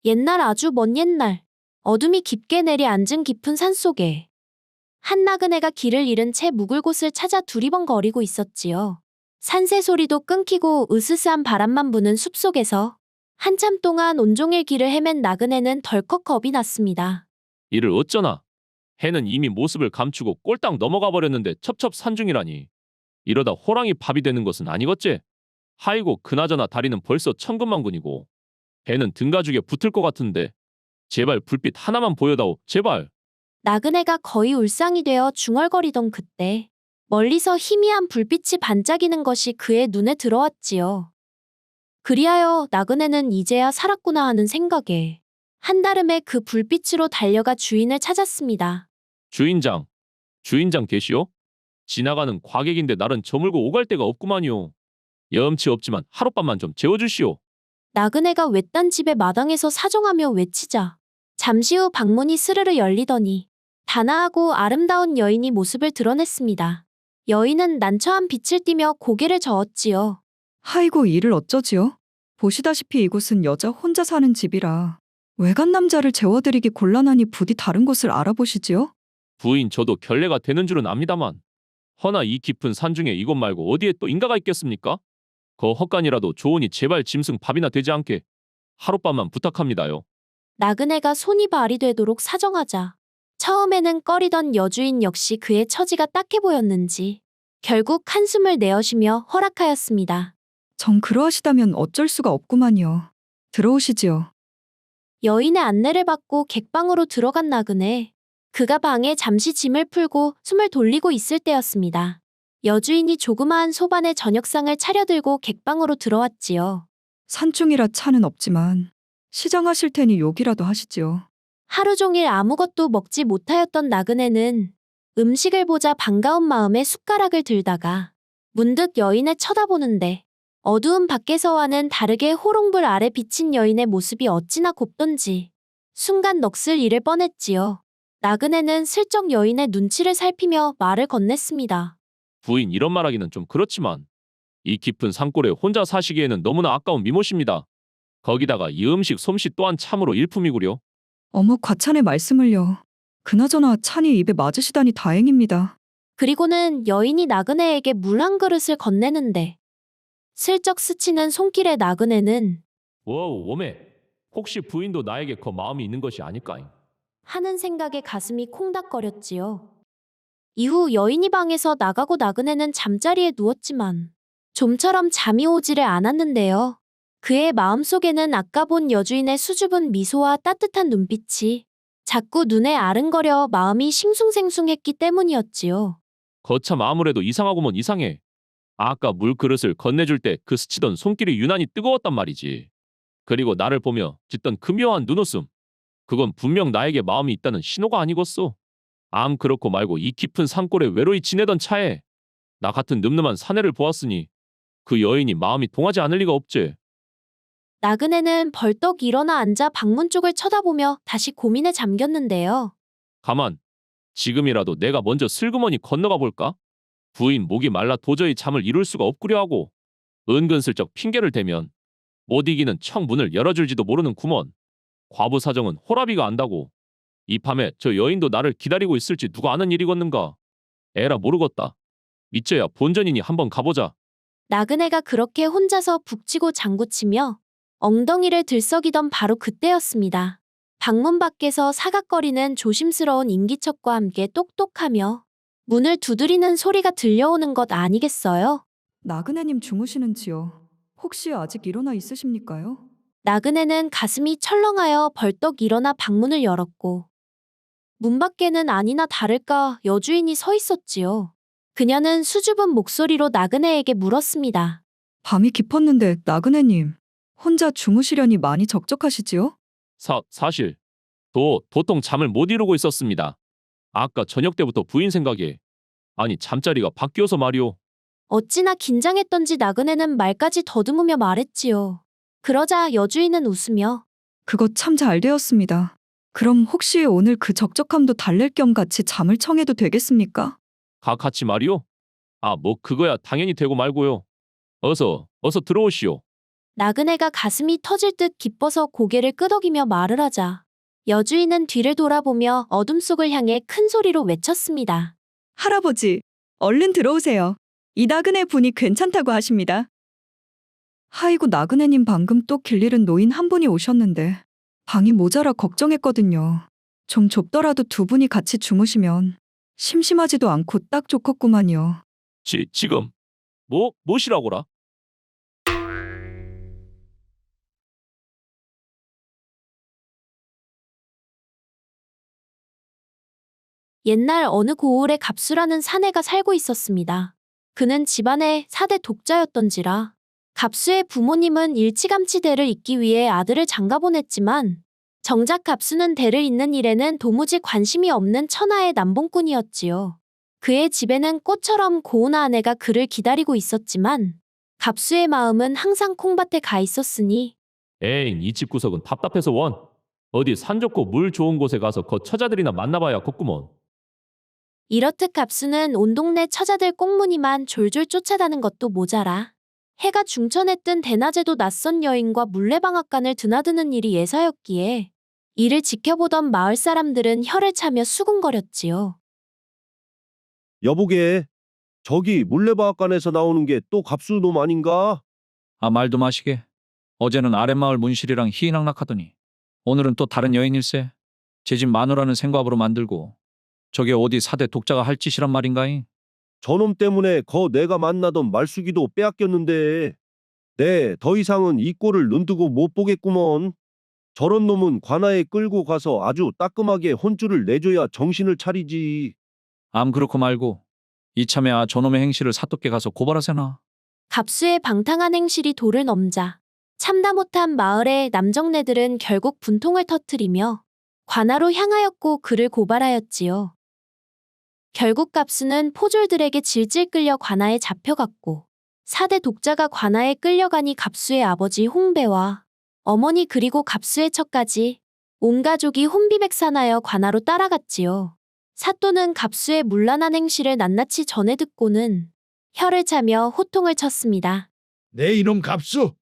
옛날 아주 먼 옛날, 어둠이 깊게 내려앉은 깊은 산속에 한 나그네가 길을 잃은 채 묵을 곳을 찾아 두리번거리고 있었지요. 산새 소리도 끊기고 으스스한 바람만 부는 숲속에서 한참 동안 온종일 길을 헤맨 나그네는 덜컥 겁이 났습니다. 이를 어쩌나. 해는 이미 모습을 감추고 꼴딱 넘어가 버렸는데 첩첩산중이라니. 이러다 호랑이 밥이 되는 것은 아니겠지? 하이고 그나저나 다리는 벌써 천근만근이고 해는 등가죽에 붙을 것 같은데 제발 불빛 하나만 보여다오 제발. 나그네가 거의 울상이 되어 중얼거리던 그때 멀리서 희미한 불빛이 반짝이는 것이 그의 눈에 들어왔지요. 그리하여 나그네는 이제야 살았구나 하는 생각에 한달음에 그 불빛으로 달려가 주인을 찾았습니다. 주인장, 주인장 계시오? 지나가는 과객인데 날은 저물고 오갈 데가 없구만요. 염치 없지만 하룻밤만 좀 재워주시오. 나그네가 외딴 집의 마당에서 사정하며 외치자 잠시 후 방문이 스르르 열리더니 단아하고 아름다운 여인이 모습을 드러냈습니다. 여인은 난처한 빛을 띠며 고개를 저었지요. 아이고 이를 어쩌지요? 보시다시피 이곳은 여자 혼자 사는 집이라 외간 남자를 재워드리기 곤란하니 부디 다른 곳을 알아보시지요? 부인 저도 결례가 되는 줄은 압니다만 허나 이 깊은 산중에 이곳 말고 어디에 또 인가가 있겠습니까? 거 헛간이라도 좋으니 제발 짐승 밥이나 되지 않게 하룻밤만 부탁합니다요. 나그네가 손이 발이 되도록 사정하자 처음에는 꺼리던 여주인 역시 그의 처지가 딱해 보였는지 결국 한숨을 내어쉬며 허락하였습니다. 정 그러하시다면 어쩔 수가 없구만요. 들어오시지요. 여인의 안내를 받고 객방으로 들어간 나그네. 그가 방에 잠시 짐을 풀고 숨을 돌리고 있을 때였습니다. 여주인이 조그마한 소반에 저녁상을 차려들고 객방으로 들어왔지요. 산중이라 차는 없지만 시장하실 테니 욕이라도 하시지요. 하루 종일 아무것도 먹지 못하였던 나그네는 음식을 보자 반가운 마음에 숟가락을 들다가 문득 여인을 쳐다보는데 어두운 밖에서와는 다르게 호롱불 아래 비친 여인의 모습이 어찌나 곱던지 순간 넋을 잃을 뻔했지요. 나그네는 슬쩍 여인의 눈치를 살피며 말을 건넸습니다. 부인 이런 말하기는 좀 그렇지만 이 깊은 산골에 혼자 사시기에는 너무나 아까운 미모십니다. 거기다가 이 음식 솜씨 또한 참으로 일품이구려. 어머 과찬의 말씀을요. 그나저나 찬이 입에 맞으시다니 다행입니다. 그리고는 여인이 나그네에게 물 한 그릇을 건네는데 슬쩍 스치는 손길의 나그네는 워우 워메 혹시 부인도 나에게 그 마음이 있는 것이 아닐까잉. 하는 생각에 가슴이 콩닥거렸지요. 이후 여인이 방에서 나가고 나그네는 잠자리에 누웠지만 좀처럼 잠이 오지를 않았는데요. 그의 마음속에는 아까 본 여주인의 수줍은 미소와 따뜻한 눈빛이 자꾸 눈에 아른거려 마음이 싱숭생숭했기 때문이었지요. 거참 아무래도 이상하구먼 이상해. 아까 물 그릇을 건네줄 때 그 스치던 손길이 유난히 뜨거웠단 말이지. 그리고 나를 보며 짓던 그 묘한 눈웃음. 그건 분명 나에게 마음이 있다는 신호가 아니겠소. 암 그렇고 말고 이 깊은 산골에 외로이 지내던 차에 나 같은 늠름한 사내를 보았으니 그 여인이 마음이 동하지 않을 리가 없지. 나그네는 벌떡 일어나 앉아 방문 쪽을 쳐다보며 다시 고민에 잠겼는데요. 가만, 지금이라도 내가 먼저 슬그머니 건너가 볼까? 부인 목이 말라 도저히 잠을 이룰 수가 없구려 하고 은근슬쩍 핑계를 대면 못 이기는 청 문을 열어줄지도 모르는 구먼. 과부 사정은 호라비가 안다고. 이 밤에 저 여인도 나를 기다리고 있을지 누가 아는 일이겠는가. 에라 모르겠다. 이제야 본전이니 한번 가보자. 나그네가 그렇게 혼자서 북치고 장구치며 엉덩이를 들썩이던 바로 그때였습니다. 방문 밖에서 사각거리는 조심스러운 인기척과 함께 똑똑하며 문을 두드리는 소리가 들려오는 것 아니겠어요? 나그네님 주무시는지요? 혹시 아직 일어나 있으십니까요? 나그네는 가슴이 철렁하여 벌떡 일어나 방문을 열었고 문 밖에는 아니나 다를까 여주인이 서 있었지요. 그녀는 수줍은 목소리로 나그네에게 물었습니다. 밤이 깊었는데 나그네님 혼자 주무시려니 많이 적적하시지요? 사실 도통 잠을 못 이루고 있었습니다. 아까 저녁 때부터 부인 생각에 아니 잠자리가 바뀌어서 말이오. 어찌나 긴장했던지 나그네는 말까지 더듬으며 말했지요. 그러자 여주인은 웃으며 그거 참 잘 되었습니다. 그럼 혹시 오늘 그 적적함도 달랠 겸 같이 잠을 청해도 되겠습니까? 같이 말이오? 아 뭐 그거야 당연히 되고 말고요. 어서 들어오시오. 나그네가 가슴이 터질 듯 기뻐서 고개를 끄덕이며 말을 하자 여주인은 뒤를 돌아보며 어둠 속을 향해 큰 소리로 외쳤습니다. 할아버지, 얼른 들어오세요. 이 나그네 분이 괜찮다고 하십니다. 아이고, 나그네님 방금 또 길 잃은 노인 한 분이 오셨는데 방이 모자라 걱정했거든요. 좀 좁더라도 두 분이 같이 주무시면 심심하지도 않고 딱 좋겠구만요. 지금 뭐시라고라? 옛날 어느 고을에 갑수라는 사내가 살고 있었습니다. 그는 집안의 4대 독자였던지라 갑수의 부모님은 일찌감치 대를 잇기 위해 아들을 장가보냈지만 정작 갑수는 대를 잇는 일에는 도무지 관심이 없는 천하의 남봉꾼이었지요. 그의 집에는 꽃처럼 고운 아내가 그를 기다리고 있었지만 갑수의 마음은 항상 콩밭에 가 있었으니 에잉, 이 집 구석은 답답해서 원. 어디 산 좋고 물 좋은 곳에 가서 거 처자들이나 만나봐야 겠구먼. 이렇듯 갑수는 온 동네 처자들 꽁무니만 졸졸 쫓아다는 것도 모자라 해가 중천에 뜬 대낮에도 낯선 여인과 물레방앗간을 드나드는 일이 예사였기에 이를 지켜보던 마을 사람들은 혀를 차며 수군거렸지요. 여보게, 저기 물레방앗간에서 나오는 게 또 갑수놈 아닌가? 아, 말도 마시게. 어제는 아랫마을 문실이랑 희낙낙하더니 오늘은 또 다른 여인일세. 제 집 마누라는 생과부로 만들고 저게 어디 4대 독자가 할 짓이란 말인가잉? 저놈 때문에 내가 만나던 말숙이도 빼앗겼는데 더 이상은 이 꼴을 눈뜨고 못 보겠구먼. 저런 놈은 관아에 끌고 가서 아주 따끔하게 혼쭐을 내줘야 정신을 차리지. 암 그렇고 말고 이참에 저놈의 행실을 사또께 가서 고발하세나. 갑수의 방탕한 행실이 도를 넘자 참다 못한 마을의 남정네들은 결국 분통을 터뜨리며 관아로 향하였고 그를 고발하였지요. 결국 갑수는 포졸들에게 질질 끌려 관아에 잡혀갔고 4대 독자가 관아에 끌려가니 갑수의 아버지 홍배와 어머니 그리고 갑수의 처까지 온 가족이 혼비백산하여 관아로 따라갔지요. 사또는 갑수의 문란한 행실을 낱낱이 전해 듣고는 혀를 차며 호통을 쳤습니다. 내 이놈 갑수!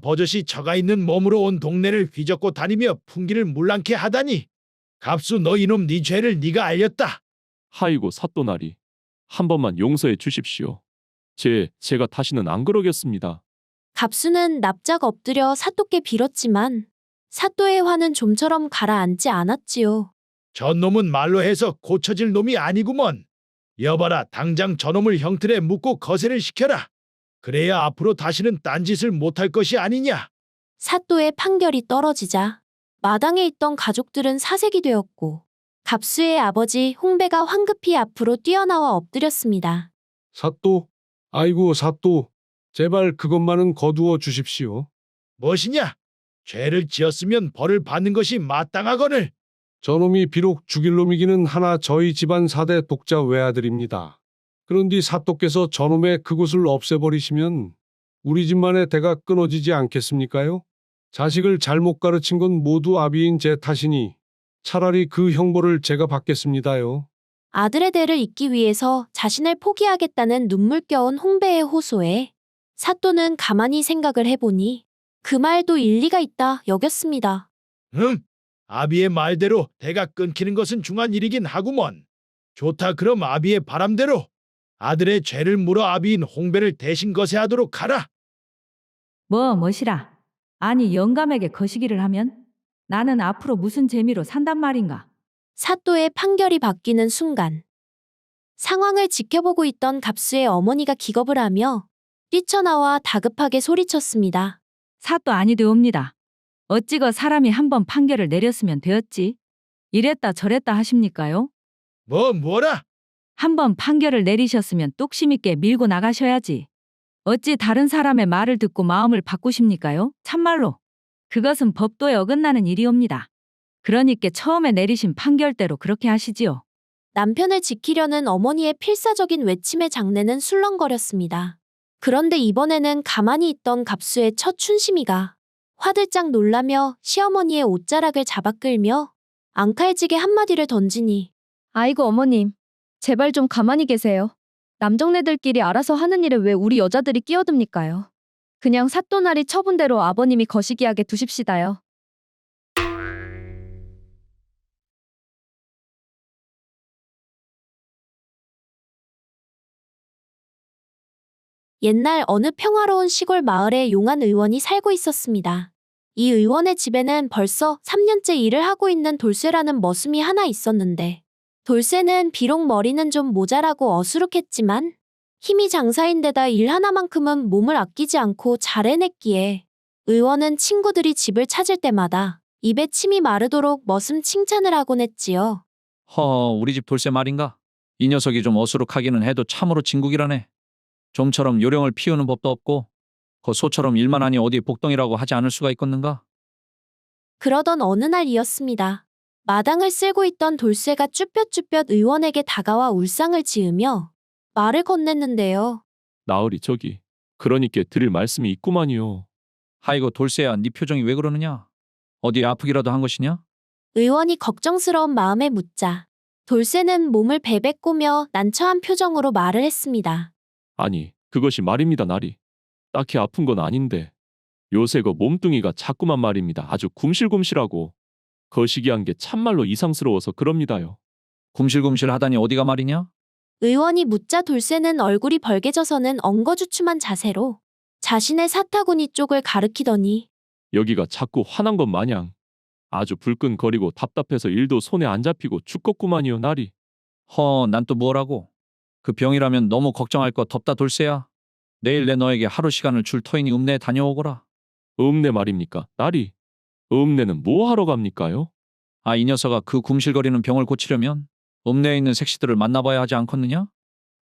버젓이 처가 있는 몸으로 온 동네를 휘젓고 다니며 풍기를 물랑케 하다니! 갑수, 너 이놈 네 죄를 네가 알렸다! 하이고 사또나리, 한 번만 용서해 주십시오. 제가 다시는 안 그러겠습니다. 갑수는 납작 엎드려 사또께 빌었지만 사또의 화는 좀처럼 가라앉지 않았지요. 저놈은 말로 해서 고쳐질 놈이 아니구먼. 여봐라, 당장 저놈을 형틀에 묶고 거세를 시켜라. 그래야 앞으로 다시는 딴짓을 못할 것이 아니냐. 사또의 판결이 떨어지자 마당에 있던 가족들은 사색이 되었고 갑수의 아버지 홍배가 황급히 앞으로 뛰어나와 엎드렸습니다. 사또, 아이고 사또, 제발 그것만은 거두어 주십시오. 무엇이냐? 죄를 지었으면 벌을 받는 것이 마땅하거늘. 저놈이 비록 죽일 놈이기는 하나 저희 집안 4대 독자 외아들입니다. 그런데 사또께서 저놈의 그곳을 없애버리시면 우리 집만의 대가 끊어지지 않겠습니까요? 자식을 잘못 가르친 건 모두 아비인 제 탓이니 차라리 그 형벌을 제가 받겠습니다요. 아들의 대를 잇기 위해서 자신을 포기하겠다는 눈물겨운 홍배의 호소에 사또는 가만히 생각을 해보니 그 말도 일리가 있다 여겼습니다. 아비의 말대로 대가 끊기는 것은 중한 일이긴 하구먼. 좋다, 그럼 아비의 바람대로 아들의 죄를 물어 아비인 홍배를 대신 거세하도록 하라. 뭐시라. 아니 영감에게 거시기를 하면 나는 앞으로 무슨 재미로 산단 말인가. 사또의 판결이 바뀌는 순간 상황을 지켜보고 있던 갑수의 어머니가 기겁을 하며 뛰쳐나와 다급하게 소리쳤습니다. 사또 아니되옵니다. 어찌거 사람이 한번 판결을 내렸으면 되었지. 이랬다 저랬다 하십니까요? 뭐라? 한번 판결을 내리셨으면 뚝심 있게 밀고 나가셔야지. 어찌 다른 사람의 말을 듣고 마음을 바꾸십니까요? 참말로 그것은 법도에 어긋나는 일이옵니다. 그러니까 처음에 내리신 판결대로 그렇게 하시지요. 남편을 지키려는 어머니의 필사적인 외침의 장내는 술렁거렸습니다. 그런데 이번에는 가만히 있던 갑수의 첫 춘심이가 화들짝 놀라며 시어머니의 옷자락을 잡아 끌며 앙칼지게 한마디를 던지니 아이고 어머님, 제발 좀 가만히 계세요. 남정네들끼리 알아서 하는 일에 왜 우리 여자들이 끼어듭니까요? 그냥 사또나리 처분대로 아버님이 거시기하게 두십시다요. 옛날 어느 평화로운 시골 마을에 용한 의원이 살고 있었습니다. 이 의원의 집에는 벌써 3년째 일을 하고 있는 돌쇠라는 머슴이 하나 있었는데, 돌쇠는 비록 머리는 좀 모자라고 어수룩했지만 힘이 장사인데다 일 하나만큼은 몸을 아끼지 않고 잘 해냈기에 의원은 친구들이 집을 찾을 때마다 입에 침이 마르도록 머슴 칭찬을 하곤 했지요. 우리 집 돌쇠 말인가? 이 녀석이 좀 어수룩하기는 해도 참으로 진국이라네. 좀처럼 요령을 피우는 법도 없고 그 소처럼 일만 하니 어디 복덩이라고 하지 않을 수가 있겠는가? 그러던 어느 날이었습니다. 마당을 쓸고 있던 돌쇠가 쭈뼛쭈뼛 의원에게 다가와 울상을 지으며 말을 건넸는데요. 나으리 저기 그러니께 드릴 말씀이 있구만요. 아이고 돌쇠야, 네 표정이 왜 그러느냐? 어디 아프기라도 한 것이냐? 의원이 걱정스러운 마음에 묻자 돌쇠는 몸을 베베 꼬며 난처한 표정으로 말을 했습니다. 아니 그것이 말입니다 나리. 딱히 아픈 건 아닌데 요새 그 몸뚱이가 자꾸만 말입니다. 아주 굼실굼실하고 거시기한 게 참말로 이상스러워서 그럽니다요. 굼실굼실 하다니 어디가 말이냐? 의원이 묻자 돌쇠는 얼굴이 벌개져서는 엉거주춤한 자세로 자신의 사타구니 쪽을 가리키더니 여기가 자꾸 화난 것 마냥 아주 불끈거리고 답답해서 일도 손에 안 잡히고 죽겠구만이요 나리. 난 또 뭐라고? 그 병이라면 너무 걱정할 거 덥다 돌쇠야. 내일 내 너에게 하루 시간을 줄 터이니 읍내에 다녀오거라. 읍내 말입니까 나리? 읍내는 뭐 하러 갑니까요? 이 녀석아, 그 굼실거리는 병을 고치려면 읍내에 있는 색시들을 만나봐야 하지 않겠느냐?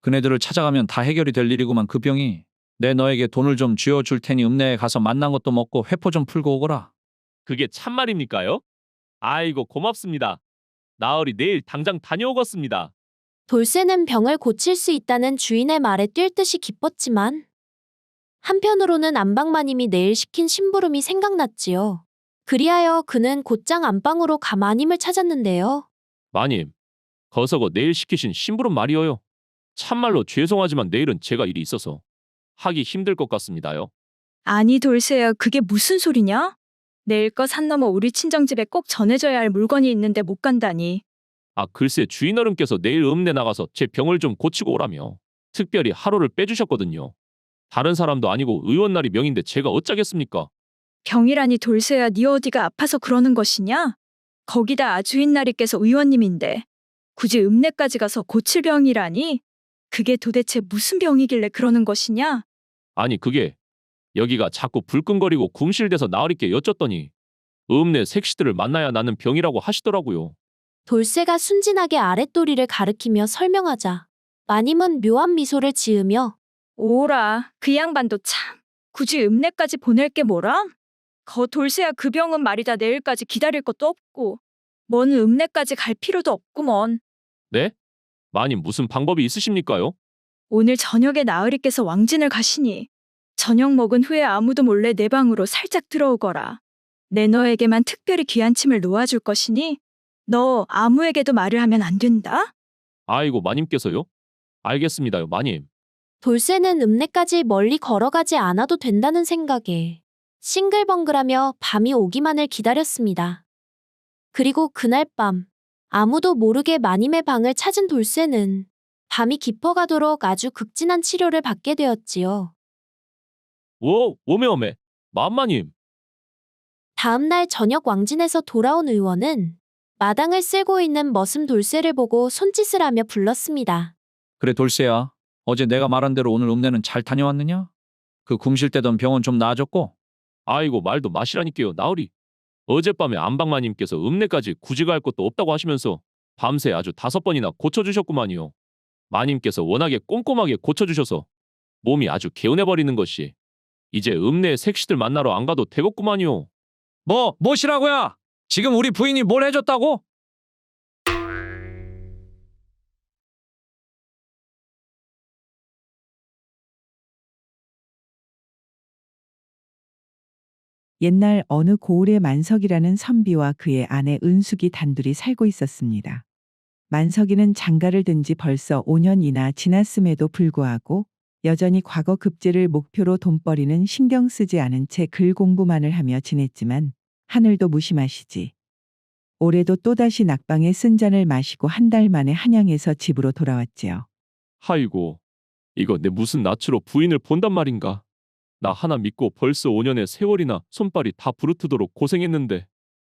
그네들을 찾아가면 다 해결이 될 일이구만. 그 병이 내 너에게 돈을 좀 쥐어줄 테니 읍내에 가서 만난 것도 먹고 회포 좀 풀고 오거라. 그게 참말입니까요? 아이고 고맙습니다. 나으리 내일 당장 다녀오겠습니다. 돌쇠는 병을 고칠 수 있다는 주인의 말에 뛸 듯이 기뻤지만 한편으로는 안방마님이 내일 시킨 심부름이 생각났지요. 그리하여 그는 곧장 안방으로 가 마님을 찾았는데요. 마님, 거서고 내일 시키신 심부름 말이어요. 참말로 죄송하지만 내일은 제가 일이 있어서 하기 힘들 것 같습니다요. 아니 돌쇠야, 그게 무슨 소리냐? 내일 거 산 넘어 우리 친정집에 꼭 전해줘야 할 물건이 있는데 못 간다니. 글쎄 주인어른께서 내일 읍내 나가서 제 병을 좀 고치고 오라며 특별히 하루를 빼주셨거든요. 다른 사람도 아니고 의원날이 명인데 제가 어쩌겠습니까? 병이라니 돌쇠야, 네 어디가 아파서 그러는 것이냐? 거기다 주인나리께서 의원님인데 굳이 읍내까지 가서 고칠 병이라니? 그게 도대체 무슨 병이길래 그러는 것이냐? 아니 그게 여기가 자꾸 불끈거리고 굼실대서 나으리께 여쭸더니 읍내 색시들을 만나야 나는 병이라고 하시더라고요. 돌쇠가 순진하게 아랫도리를 가리키며 설명하자 마님은 묘한 미소를 지으며 오라, 그 양반도 참. 굳이 읍내까지 보낼 게 뭐라? 거 돌쇠야, 그 병은 말이다 내일까지 기다릴 것도 없고 뭔 읍내까지 갈 필요도 없구먼. 네? 마님 무슨 방법이 있으십니까요? 오늘 저녁에 나으리께서 왕진을 가시니 저녁 먹은 후에 아무도 몰래 내 방으로 살짝 들어오거라. 내 너에게만 특별히 귀한 침을 놓아줄 것이니 너 아무에게도 말을 하면 안 된다. 아이고 마님께서요? 알겠습니다요 마님. 돌쇠는 읍내까지 멀리 걸어가지 않아도 된다는 생각에 싱글벙글하며 밤이 오기만을 기다렸습니다. 그리고 그날 밤 아무도 모르게 마님의 방을 찾은 돌쇠는 밤이 깊어가도록 아주 극진한 치료를 받게 되었지요. 오메 맘마님. 다음 날 저녁 왕진에서 돌아온 의원은 마당을 쓸고 있는 머슴 돌쇠를 보고 손짓을 하며 불렀습니다. 그래 돌쇠야, 어제 내가 말한 대로 오늘 읍내는 잘 다녀왔느냐? 그 굼실대던 병은 좀 나아졌고? 아이고 말도 마시라니까요 나으리. 어젯밤에 안방마님께서 읍내까지 굳이 갈 것도 없다고 하시면서 밤새 아주 5번이나 고쳐주셨구만요. 마님께서 워낙에 꼼꼼하게 고쳐주셔서 몸이 아주 개운해버리는 것이 이제 읍내의 색시들 만나러 안 가도 되겠구만요. 뭐시라고야? 지금 우리 부인이 뭘 해줬다고? 옛날 어느 고을에 만석이라는 선비와 그의 아내 은숙이 단둘이 살고 있었습니다. 만석이는 장가를 든 지 벌써 5년이나 지났음에도 불구하고 여전히 과거 급제를 목표로 돈벌이는 신경 쓰지 않은 채 글 공부만을 하며 지냈지만 하늘도 무심하시지. 올해도 또다시 낙방에 쓴 잔을 마시고 한 달 만에 한양에서 집으로 돌아왔지요. 하이고, 이거 내 무슨 낯으로 부인을 본단 말인가? 나 하나 믿고 벌써 5년의 세월이나 손발이 다 부르트도록 고생했는데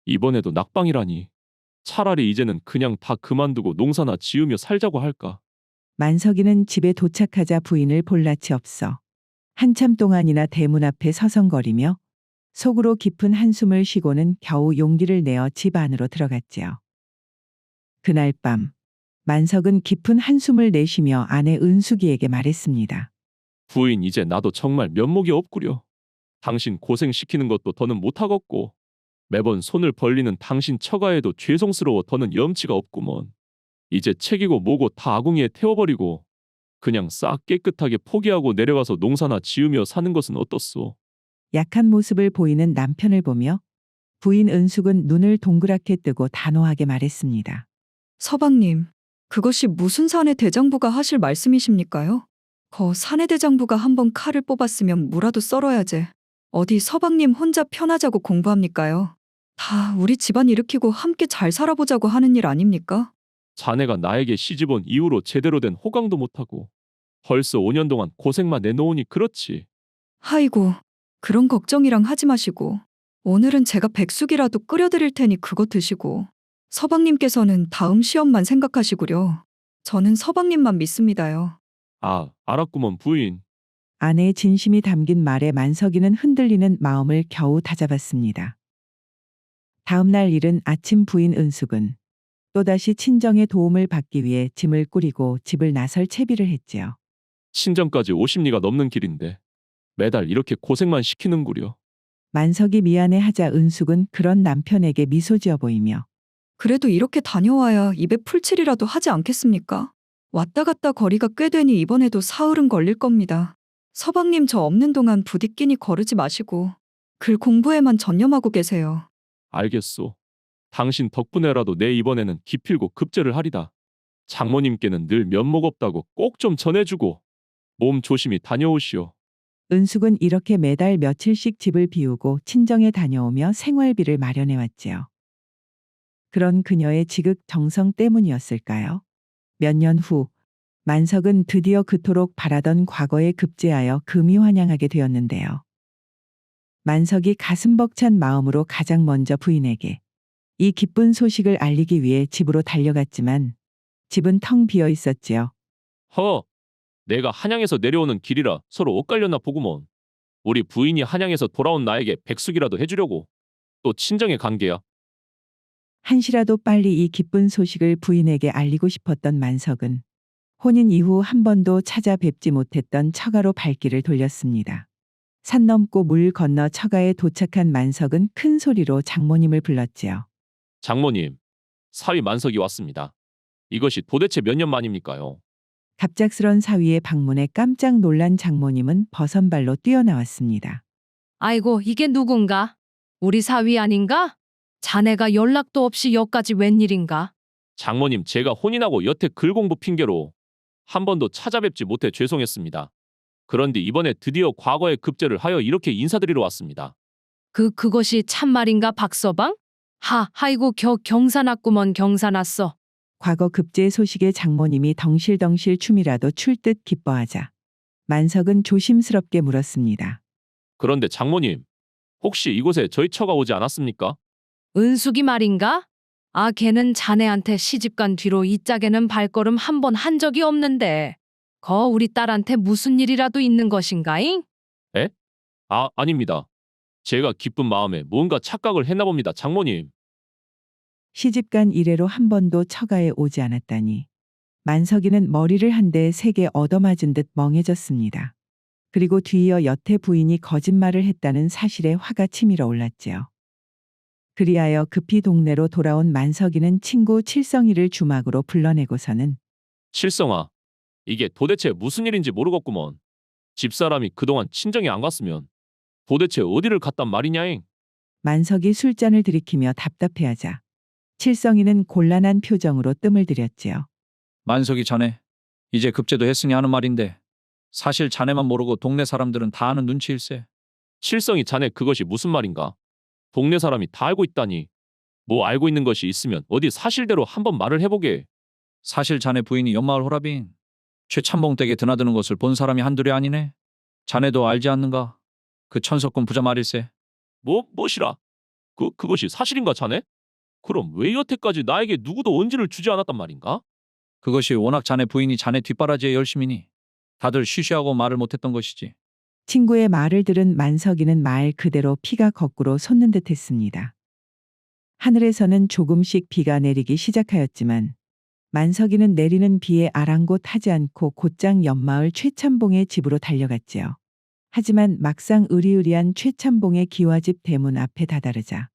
이번에도 낙방이라니. 차라리 이제는 그냥 다 그만두고 농사나 지으며 살자고 할까? 만석이는 집에 도착하자 부인을 볼 낯이 없어 한참 동안이나 대문 앞에 서성거리며 속으로 깊은 한숨을 쉬고는 겨우 용기를 내어 집 안으로 들어갔지요. 그날 밤 만석은 깊은 한숨을 내쉬며 아내 은숙이에게 말했습니다. 부인 이제 나도 정말 면목이 없구려. 당신 고생시키는 것도 더는 못하겠고 매번 손을 벌리는 당신 처가에도 죄송스러워 더는 염치가 없구먼. 이제 책이고 뭐고 다 아궁이에 태워버리고 그냥 싹 깨끗하게 포기하고 내려가서 농사나 지으며 사는 것은 어떻소? 약한 모습을 보이는 남편을 보며 부인 은숙은 눈을 동그랗게 뜨고 단호하게 말했습니다. 서방님, 그것이 무슨 사내 대장부가 하실 말씀이십니까요? 사내 대장부가 한번 칼을 뽑았으면 무라도 썰어야지. 어디 서방님 혼자 편하자고 공부합니까요? 다 우리 집안 일으키고 함께 잘 살아보자고 하는 일 아닙니까? 자네가 나에게 시집온 이후로 제대로 된 호강도 못하고 벌써 5년 동안 고생만 내놓으니 그렇지. 아이고, 그런 걱정이랑 하지 마시고 오늘은 제가 백숙이라도 끓여드릴 테니 그거 드시고 서방님께서는 다음 시험만 생각하시구려. 저는 서방님만 믿습니다요. 아, 알았구먼 부인. 아내의 진심이 담긴 말에 만석이는 흔들리는 마음을 겨우 다잡았습니다. 다음 날 이른 아침 부인 은숙은 또다시 친정의 도움을 받기 위해 짐을 꾸리고 집을 나설 채비를 했지요. 친정까지 50리가 넘는 길인데 매달 이렇게 고생만 시키는구려. 만석이 미안해하자 은숙은 그런 남편에게 미소 지어 보이며 그래도 이렇게 다녀와야 입에 풀칠이라도 하지 않겠습니까? 왔다 갔다 거리가 꽤 되니 이번에도 사흘은 걸릴 겁니다. 서방님 저 없는 동안 부디 끼니 거르지 마시고 글 공부에만 전념하고 계세요. 알겠소. 당신 덕분에라도 내 이번에는 기필고 급제를 하리다. 장모님께는 늘 면목 없다고 꼭 좀 전해주고 몸 조심히 다녀오시오. 은숙은 이렇게 매달 며칠씩 집을 비우고 친정에 다녀오며 생활비를 마련해 왔지요. 그런 그녀의 지극 정성 때문이었을까요? 몇 년 후 만석은 드디어 그토록 바라던 과거에 급제하여 금이 환영하게 되었는데요. 만석이 가슴 벅찬 마음으로 가장 먼저 부인에게 이 기쁜 소식을 알리기 위해 집으로 달려갔지만 집은 텅 비어 있었지요. 허, 내가 한양에서 내려오는 길이라 서로 엇갈렸나 보구먼. 우리 부인이 한양에서 돌아온 나에게 백숙이라도 해주려고. 또 친정의 관계야. 한시라도 빨리 이 기쁜 소식을 부인에게 알리고 싶었던 만석은 혼인 이후 한 번도 찾아뵙지 못했던 처가로 발길을 돌렸습니다. 산 넘고 물 건너 처가에 도착한 만석은 큰 소리로 장모님을 불렀지요. 장모님, 사위 만석이 왔습니다. 이것이 도대체 몇 년 만입니까요? 갑작스런 사위의 방문에 깜짝 놀란 장모님은 버선발로 뛰어나왔습니다. 아이고, 이게 누군가? 우리 사위 아닌가? 자네가 연락도 없이 여기까지 웬일인가? 장모님, 제가 혼인하고 여태 글 공부 핑계로 한 번도 찾아뵙지 못해 죄송했습니다. 그런데 이번에 드디어 과거의 급제를 하여 이렇게 인사드리러 왔습니다. 그것이 참말인가 박서방? 아이고 경사났구먼 경사났어. 과거 급제 소식에 장모님이 덩실덩실 춤이라도 출 듯 기뻐하자 만석은 조심스럽게 물었습니다. 그런데 장모님, 혹시 이곳에 저희 처가 오지 않았습니까? 은숙이 말인가? 걔는 자네한테 시집간 뒤로 이 짝에는 발걸음 한 번 한 적이 없는데 우리 딸한테 무슨 일이라도 있는 것인가잉? 에? 아닙니다. 제가 기쁜 마음에 뭔가 착각을 했나 봅니다, 장모님. 시집간 이래로 한 번도 처가에 오지 않았다니 만석이는 머리를 한 대 세게 얻어맞은 듯 멍해졌습니다. 그리고 뒤이어 여태 부인이 거짓말을 했다는 사실에 화가 치밀어 올랐지요. 그리하여 급히 동네로 돌아온 만석이는 친구 칠성이를 주막으로 불러내고서는 칠성아, 이게 도대체 무슨 일인지 모르겠구먼. 집사람이 그동안 친정에 안 갔으면 도대체 어디를 갔단 말이냐잉? 만석이 술잔을 들이키며 답답해하자 칠성이는 곤란한 표정으로 뜸을 들였지요. 만석이 자네 이제 급제도 했으니 하는 말인데 사실 자네만 모르고 동네 사람들은 다 아는 눈치일세. 칠성이 자네 그것이 무슨 말인가? 동네 사람이 다 알고 있다니. 뭐 알고 있는 것이 있으면 어디 사실대로 한번 말을 해보게. 사실 자네 부인이 옆마을 호랍인 최참봉 댁에 드나드는 것을 본 사람이 한둘이 아니네. 자네도 알지 않는가? 그 천석군 부자 말일세. 뭐시라? 그것이 사실인가 자네? 그럼 왜 여태까지 나에게 누구도 언지를 주지 않았단 말인가? 그것이 워낙 자네 부인이 자네 뒷바라지에 열심이니 다들 쉬쉬하고 말을 못했던 것이지. 친구의 말을 들은 만석이는 말 그대로 피가 거꾸로 솟는 듯 했습니다. 하늘에서는 조금씩 비가 내리기 시작하였지만 만석이는 내리는 비에 아랑곳하지 않고 곧장 옆마을 최참봉의 집으로 달려갔지요. 하지만 막상 으리으리한 최참봉의 기와집 대문 앞에 다다르자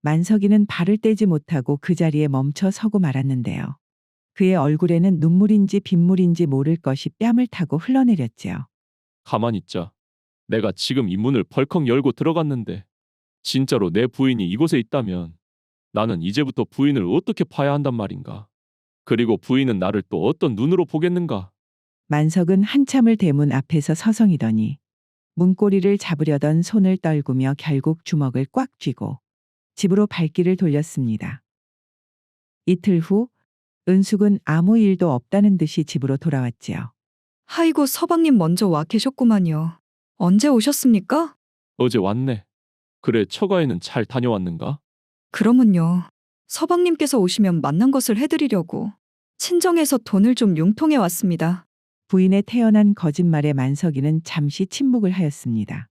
만석이는 발을 떼지 못하고 그 자리에 멈춰 서고 말았는데요. 그의 얼굴에는 눈물인지 빗물인지 모를 것이 뺨을 타고 흘러내렸지요. 가만히 있자. 내가 지금 이 문을 벌컥 열고 들어갔는데 진짜로 내 부인이 이곳에 있다면 나는 이제부터 부인을 어떻게 봐야 한단 말인가? 그리고 부인은 나를 또 어떤 눈으로 보겠는가? 만석은 한참을 대문 앞에서 서성이더니 문고리를 잡으려던 손을 떨구며 결국 주먹을 꽉 쥐고 집으로 발길을 돌렸습니다. 이틀 후 은숙은 아무 일도 없다는 듯이 집으로 돌아왔지요. 아이고 서방님 먼저 와 계셨구만요. 언제 오셨습니까? 어제 왔네. 그래 처가에는 잘 다녀왔는가? 그러면요. 서방님께서 오시면 만난 것을 해드리려고 친정에서 돈을 좀 융통해 왔습니다. 부인의 태연한 거짓말에 만석이는 잠시 침묵을 하였습니다.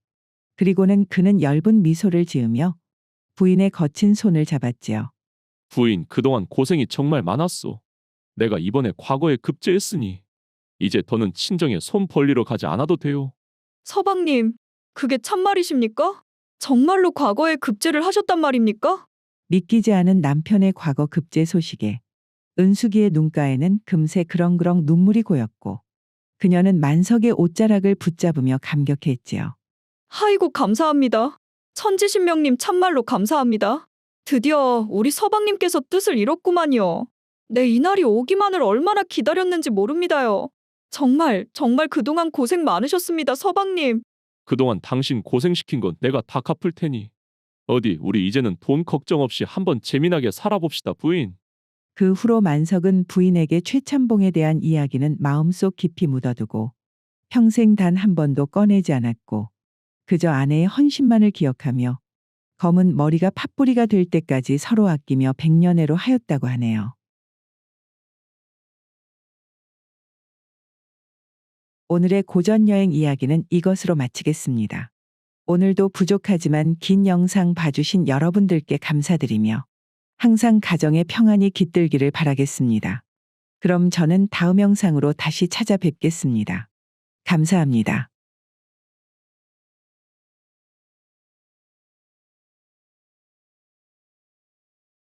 그리고는 그는 엷은 미소를 지으며 부인의 거친 손을 잡았지요. 부인 그동안 고생이 정말 많았소. 내가 이번에 과거에 급제했으니 이제 더는 친정에 손 벌리러 가지 않아도 돼요. 서방님, 그게 참말이십니까? 정말로 과거에 급제를 하셨단 말입니까? 믿기지 않은 남편의 과거 급제 소식에 은숙이의 눈가에는 금세 그렁그렁 눈물이 고였고 그녀는 만석의 옷자락을 붙잡으며 감격했지요. 아이고 감사합니다. 천지신명님 참말로 감사합니다. 드디어 우리 서방님께서 뜻을 이뤘구만요. 내 이날이 오기만을 얼마나 기다렸는지 모릅니다요. 정말 그동안 고생 많으셨습니다, 서방님. 그동안 당신 고생시킨 건 내가 다 갚을 테니 어디 우리 이제는 돈 걱정 없이 한번 재미나게 살아봅시다 부인. 그 후로 만석은 부인에게 최참봉에 대한 이야기는 마음속 깊이 묻어두고 평생 단 한 번도 꺼내지 않았고 그저 아내의 헌신만을 기억하며 검은 머리가 팥뿌리가 될 때까지 서로 아끼며 백년해로 하였다고 하네요. 오늘의 고전여행 이야기는 이것으로 마치겠습니다. 오늘도 부족하지만 긴 영상 봐주신 여러분들께 감사드리며 항상 가정의 평안이 깃들기를 바라겠습니다. 그럼 저는 다음 영상으로 다시 찾아뵙겠습니다. 감사합니다.